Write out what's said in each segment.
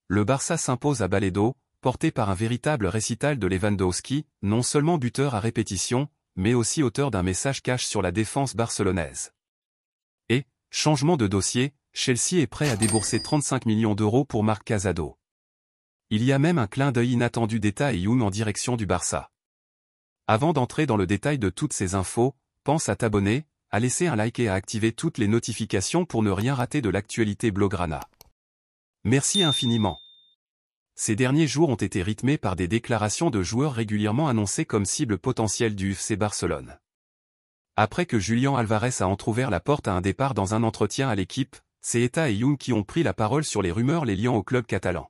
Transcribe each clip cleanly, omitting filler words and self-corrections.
le Barça s'impose à balai d'eau, porté par un véritable récital de Lewandowski, non seulement buteur à répétition, mais aussi auteur d'un message cash sur la défense barcelonaise. Et, changement de dossier, Chelsea est prêt à débourser 35 millions d'euros pour Marc Casado. Il y a même un clin d'œil inattendu d'Eta et Young en direction du Barça. Avant d'entrer dans le détail de toutes ces infos, pense à t'abonner, à laisser un like et à activer toutes les notifications pour ne rien rater de l'actualité Blaugrana. Merci infiniment. Ces derniers jours ont été rythmés par des déclarations de joueurs régulièrement annoncés comme cible potentielle du FC Barcelone. Après que Julián Alvarez a entrouvert la porte à un départ dans un entretien à l'équipe, c'est Eta et Young qui ont pris la parole sur les rumeurs les liant au club catalan.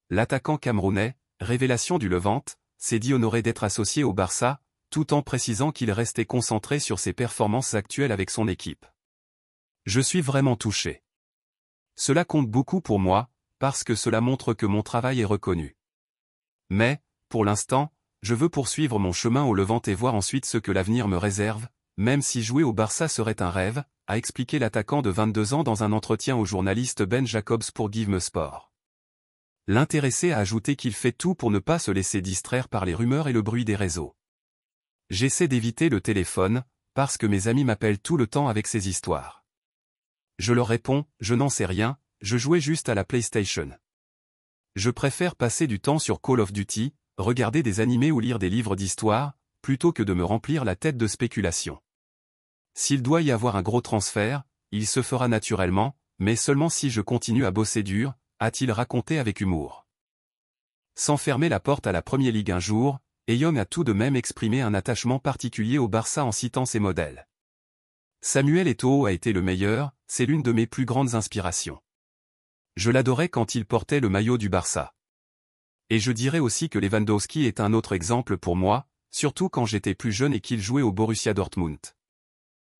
L'attaquant camerounais, révélation du Levante, s'est dit honoré d'être associé au Barça, tout en précisant qu'il restait concentré sur ses performances actuelles avec son équipe. Je suis vraiment touché. Cela compte beaucoup pour moi, parce que cela montre que mon travail est reconnu. Mais, pour l'instant, je veux poursuivre mon chemin au Levante et voir ensuite ce que l'avenir me réserve, même si jouer au Barça serait un rêve, a expliqué l'attaquant de 22 ans dans un entretien au journaliste Ben Jacobs pour Give Me Sport. L'intéressé a ajouté qu'il fait tout pour ne pas se laisser distraire par les rumeurs et le bruit des réseaux. J'essaie d'éviter le téléphone, parce que mes amis m'appellent tout le temps avec ces histoires. Je leur réponds, je n'en sais rien, je jouais juste à la PlayStation. Je préfère passer du temps sur Call of Duty, regarder des animés ou lire des livres d'histoire, plutôt que de me remplir la tête de spéculations. S'il doit y avoir un gros transfert, il se fera naturellement, mais seulement si je continue à bosser dur, a-t-il raconté avec humour. Sans fermer la porte à la Premier League un jour, Young a tout de même exprimé un attachement particulier au Barça en citant ses modèles. Samuel Eto'o a été le meilleur, c'est l'une de mes plus grandes inspirations. Je l'adorais quand il portait le maillot du Barça. Et je dirais aussi que Lewandowski est un autre exemple pour moi, surtout quand j'étais plus jeune et qu'il jouait au Borussia Dortmund.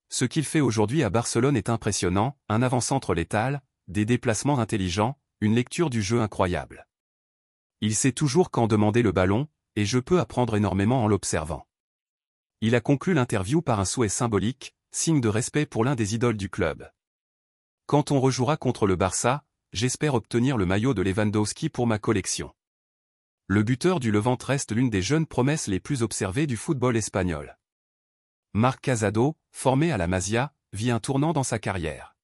Ce qu'il fait aujourd'hui à Barcelone est impressionnant, un avant-centre létal, des déplacements intelligents, une lecture du jeu incroyable. Il sait toujours quand demander le ballon, et je peux apprendre énormément en l'observant. Il a conclu l'interview par un souhait symbolique, signe de respect pour l'un des idoles du club. Quand on rejouera contre le Barça, j'espère obtenir le maillot de Lewandowski pour ma collection. Le buteur du Levante reste l'une des jeunes promesses les plus observées du football espagnol. Marc Casado, formé à la Masia, vit un tournant dans sa carrière.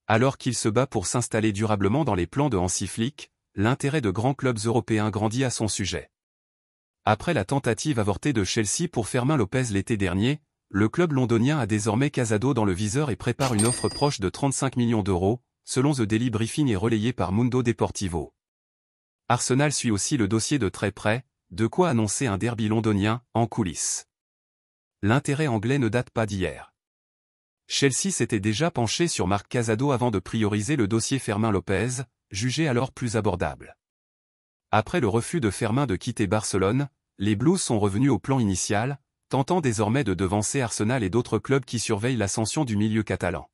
Alors qu'il se bat pour s'installer durablement dans les plans de Hansi Flick, l'intérêt de grands clubs européens grandit à son sujet. Après la tentative avortée de Chelsea pour Fermín López l'été dernier, le club londonien a désormais Casado dans le viseur et prépare une offre proche de 35 millions d'euros, selon The Daily Briefing et relayé par Mundo Deportivo. Arsenal suit aussi le dossier de très près, de quoi annoncer un derby londonien, en coulisses. L'intérêt anglais ne date pas d'hier. Chelsea s'était déjà penché sur Marc Casado avant de prioriser le dossier Fermín López, jugé alors plus abordable. Après le refus de Fermín de quitter Barcelone, les Blues sont revenus au plan initial, tentant désormais de devancer Arsenal et d'autres clubs qui surveillent l'ascension du milieu catalan.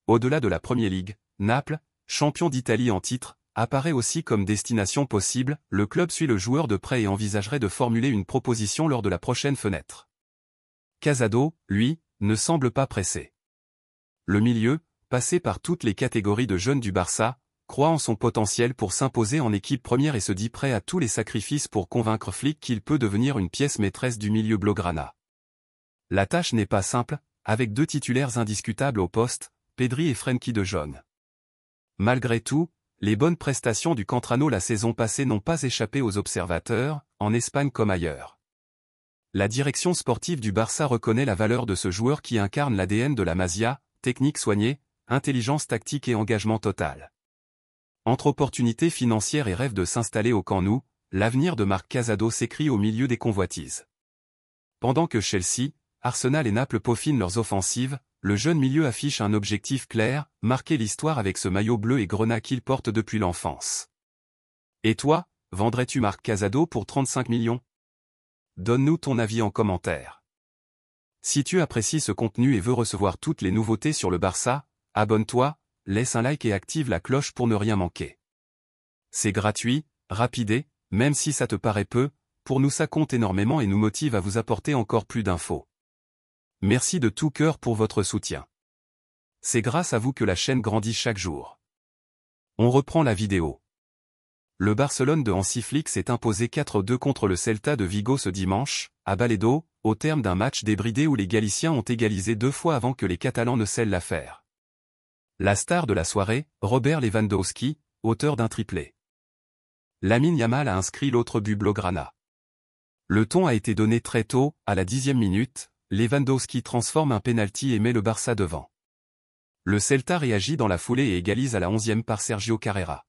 Au-delà de la Premier League, Naples, champion d'Italie en titre, apparaît aussi comme destination possible, le club suit le joueur de près et envisagerait de formuler une proposition lors de la prochaine fenêtre. Casado, lui, ne semble pas pressé. Le milieu, passé par toutes les catégories de jeunes du Barça, croit en son potentiel pour s'imposer en équipe première et se dit prêt à tous les sacrifices pour convaincre Flick qu'il peut devenir une pièce maîtresse du milieu blaugrana. La tâche n'est pas simple, avec deux titulaires indiscutables au poste, Pedri et Frenkie de Jong. Malgré tout, les bonnes prestations du Cantrano la saison passée n'ont pas échappé aux observateurs, en Espagne comme ailleurs. La direction sportive du Barça reconnaît la valeur de ce joueur qui incarne l'ADN de la Masia, technique soignée, intelligence tactique et engagement total. Entre opportunités financières et rêve de s'installer au Camp Nou, l'avenir de Marc Casado s'écrit au milieu des convoitises. Pendant que Chelsea, Arsenal et Naples peaufinent leurs offensives, le jeune milieu affiche un objectif clair, marquer l'histoire avec ce maillot bleu et grenat qu'il porte depuis l'enfance. Et toi, vendrais-tu Marc Casado pour 35 millions? Donne-nous ton avis en commentaire. Si tu apprécies ce contenu et veux recevoir toutes les nouveautés sur le Barça, abonne-toi, laisse un like et active la cloche pour ne rien manquer. C'est gratuit, rapide et, même si ça te paraît peu, pour nous ça compte énormément et nous motive à vous apporter encore plus d'infos. Merci de tout cœur pour votre soutien. C'est grâce à vous que la chaîne grandit chaque jour. On reprend la vidéo. Le Barcelone de Hansi Flick s'est imposé 4-2 contre le Celta de Vigo ce dimanche, à Balaído, au terme d'un match débridé où les Galiciens ont égalisé 2 fois avant que les Catalans ne scellent l'affaire. La star de la soirée, Robert Lewandowski, auteur d'un triplé. Lamine Yamal a inscrit l'autre but blaugrana. Le ton a été donné très tôt, à la 10e minute, Lewandowski transforme un pénalty et met le Barça devant. Le Celta réagit dans la foulée et égalise à la 11e par Sergio Carrera.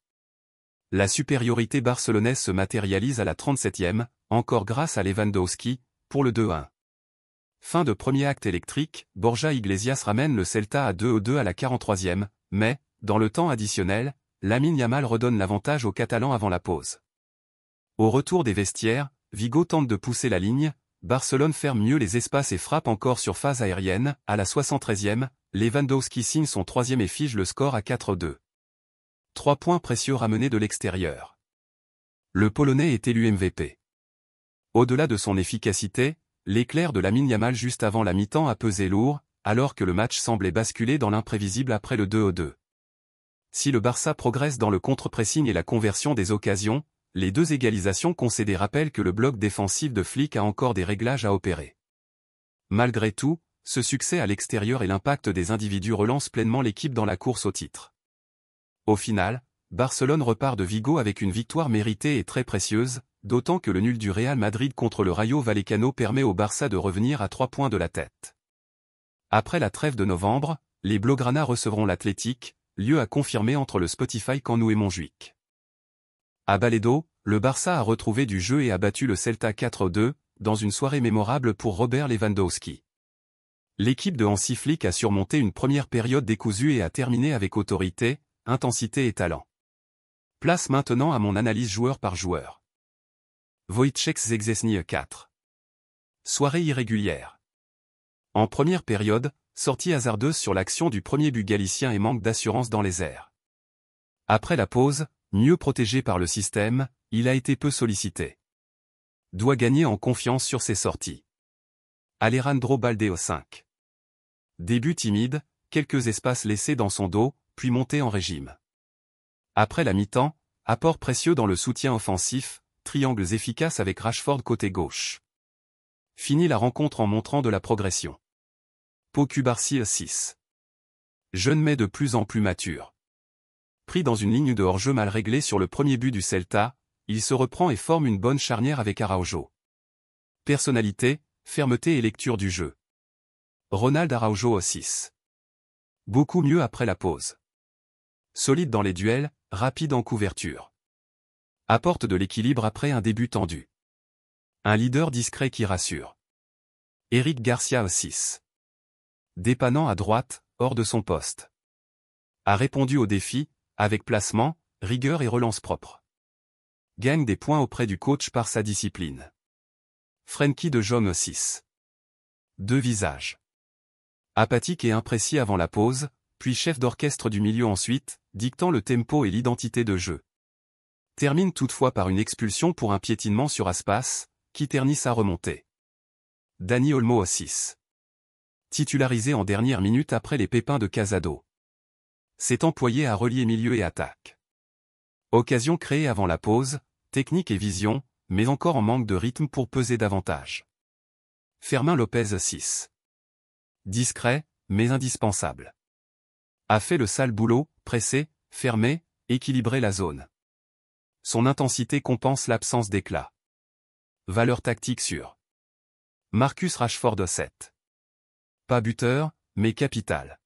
La supériorité barcelonaise se matérialise à la 37e, encore grâce à Lewandowski, pour le 2-1. Fin de premier acte électrique, Borja Iglesias ramène le Celta à 2-2 à la 43e, mais, dans le temps additionnel, Lamine Yamal redonne l'avantage aux Catalans avant la pause. Au retour des vestiaires, Vigo tente de pousser la ligne, Barcelone ferme mieux les espaces et frappe encore sur phase aérienne, à la 73e, Lewandowski signe son 3e et fige le score à 4-2. 3 points précieux ramenés de l'extérieur. Le Polonais est élu MVP. Au-delà de son efficacité, l'éclair de Lamine Yamal juste avant la mi-temps a pesé lourd, alors que le match semblait basculer dans l'imprévisible après le 2-2. Si le Barça progresse dans le contre-pressing et la conversion des occasions, les 2 égalisations concédées rappellent que le bloc défensif de Flick a encore des réglages à opérer. Malgré tout, ce succès à l'extérieur et l'impact des individus relancent pleinement l'équipe dans la course au titre. Au final, Barcelone repart de Vigo avec une victoire méritée et très précieuse, d'autant que le nul du Real Madrid contre le Rayo Vallecano permet au Barça de revenir à 3 points de la tête. Après la trêve de novembre, les Blaugrana recevront l'Athletic, lieu à confirmer entre le Spotify Camp Nou et Montjuïc. À Balaído, le Barça a retrouvé du jeu et a battu le Celta 4-2, dans une soirée mémorable pour Robert Lewandowski. L'équipe de Hansi Flick a surmonté une première période décousue et a terminé avec autorité, intensité et talent. Place maintenant à mon analyse joueur par joueur. Wojciech Szczęsny 4. Soirée irrégulière. En première période, sortie hasardeuse sur l'action du premier but galicien et manque d'assurance dans les airs. Après la pause, mieux protégé par le système, il a été peu sollicité. Doit gagner en confiance sur ses sorties. Alejandro Balde 5. Début timide, quelques espaces laissés dans son dos, puis monté en régime. Après la mi-temps, apport précieux dans le soutien offensif, triangles efficaces avec Rashford côté gauche. Fini la rencontre en montrant de la progression. Pau Cubarsí 6. Jeune mais de plus en plus mature. Pris dans une ligne de hors-jeu mal réglée sur le premier but du Celta, il se reprend et forme une bonne charnière avec Araujo. Personnalité, fermeté et lecture du jeu. Ronald Araujo 6. Beaucoup mieux après la pause. Solide dans les duels, rapide en couverture. Apporte de l'équilibre après un début tendu. Un leader discret qui rassure. Eric Garcia 6. Dépannant à droite, hors de son poste. A répondu au défi, avec placement, rigueur et relance propre. Gagne des points auprès du coach par sa discipline. Frenkie de Jong 6. 2 visages. Apathique et imprécis avant la pause, puis chef d'orchestre du milieu ensuite, dictant le tempo et l'identité de jeu. Termine toutefois par une expulsion pour un piétinement sur Aspas, qui ternit sa remontée. Dani Olmo 6. Titularisé en dernière minute après les pépins de Casado. S'est employé à relier milieu et attaque. Occasion créée avant la pause, technique et vision, mais encore en manque de rythme pour peser davantage. Fermin Lopez 6. Discret, mais indispensable. A fait le sale boulot, pressé, fermé, équilibré la zone. Son intensité compense l'absence d'éclat. Valeur tactique sûre. Marcus Rashford 7. Pas buteur, mais capital.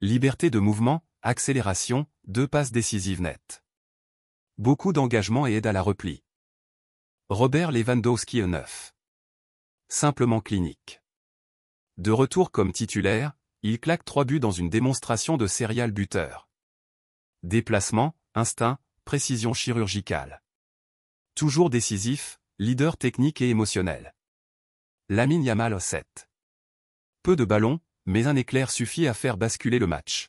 Liberté de mouvement, accélération, 2 passes décisives nettes. Beaucoup d'engagement et aide à la repli. Robert Lewandowski 9. Simplement clinique. De retour comme titulaire, il claque 3 buts dans une démonstration de serial buteur. Déplacement, instinct, précision chirurgicale. Toujours décisif, leader technique et émotionnel. Lamine Yamal 7. Peu de ballons, mais un éclair suffit à faire basculer le match.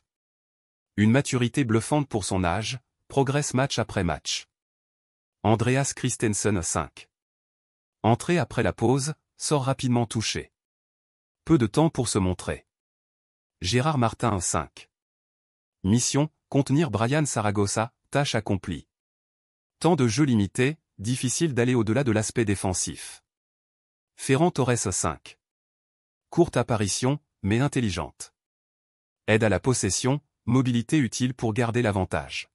Une maturité bluffante pour son âge, progresse match après match. Andreas Christensen 5. Entré après la pause, sort rapidement touché. Peu de temps pour se montrer. Gérard Martin 5. Mission, contenir Brian Saragossa, tâche accomplie. Temps de jeu limité, difficile d'aller au-delà de l'aspect défensif. Ferran Torres 5. Courte apparition, mais intelligente. Aide à la possession, mobilité utile pour garder l'avantage.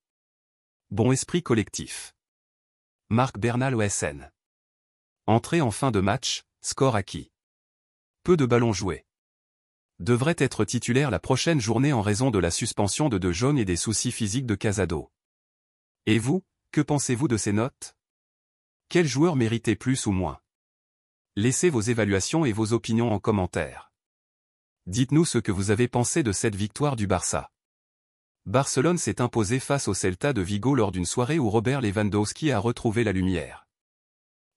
Bon esprit collectif. Marc Bernal OSN. Entrée en fin de match, score acquis. Peu de ballons joués. Devrait être titulaire la prochaine journée en raison de la suspension de De Jong et des soucis physiques de Casado. Et vous, que pensez-vous de ces notes? Quel joueur méritait plus ou moins? Laissez vos évaluations et vos opinions en commentaire. Dites-nous ce que vous avez pensé de cette victoire du Barça. Barcelone s'est imposé face au Celta de Vigo lors d'une soirée où Robert Lewandowski a retrouvé la lumière.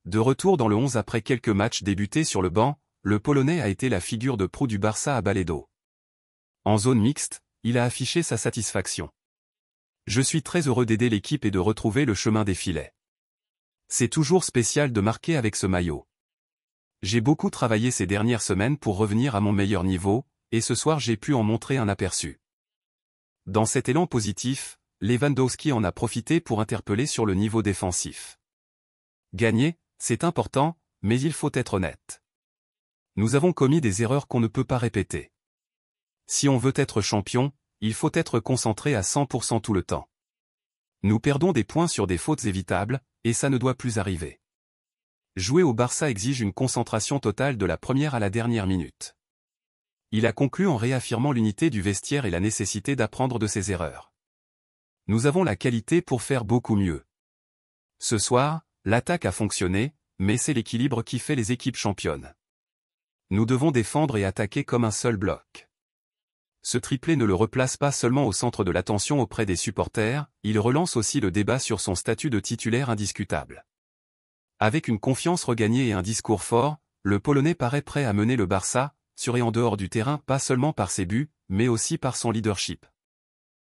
De retour dans le 11 après quelques matchs débutés sur le banc, le Polonais a été la figure de proue du Barça à Balaído. En zone mixte, il a affiché sa satisfaction. Je suis très heureux d'aider l'équipe et de retrouver le chemin des filets. C'est toujours spécial de marquer avec ce maillot. J'ai beaucoup travaillé ces dernières semaines pour revenir à mon meilleur niveau, et ce soir j'ai pu en montrer un aperçu. Dans cet élan positif, Lewandowski en a profité pour interpeller sur le niveau défensif. Gagner, c'est important, mais il faut être honnête. Nous avons commis des erreurs qu'on ne peut pas répéter. Si on veut être champion, il faut être concentré à 100% tout le temps. Nous perdons des points sur des fautes évitables, et ça ne doit plus arriver. Jouer au Barça exige une concentration totale de la première à la dernière minute. Il a conclu en réaffirmant l'unité du vestiaire et la nécessité d'apprendre de ses erreurs. Nous avons la qualité pour faire beaucoup mieux. Ce soir, l'attaque a fonctionné, mais c'est l'équilibre qui fait les équipes championnes. Nous devons défendre et attaquer comme un seul bloc. Ce triplé ne le replace pas seulement au centre de l'attention auprès des supporters, il relance aussi le débat sur son statut de titulaire indiscutable. Avec une confiance regagnée et un discours fort, le Polonais paraît prêt à mener le Barça, sur et en dehors du terrain, pas seulement par ses buts, mais aussi par son leadership.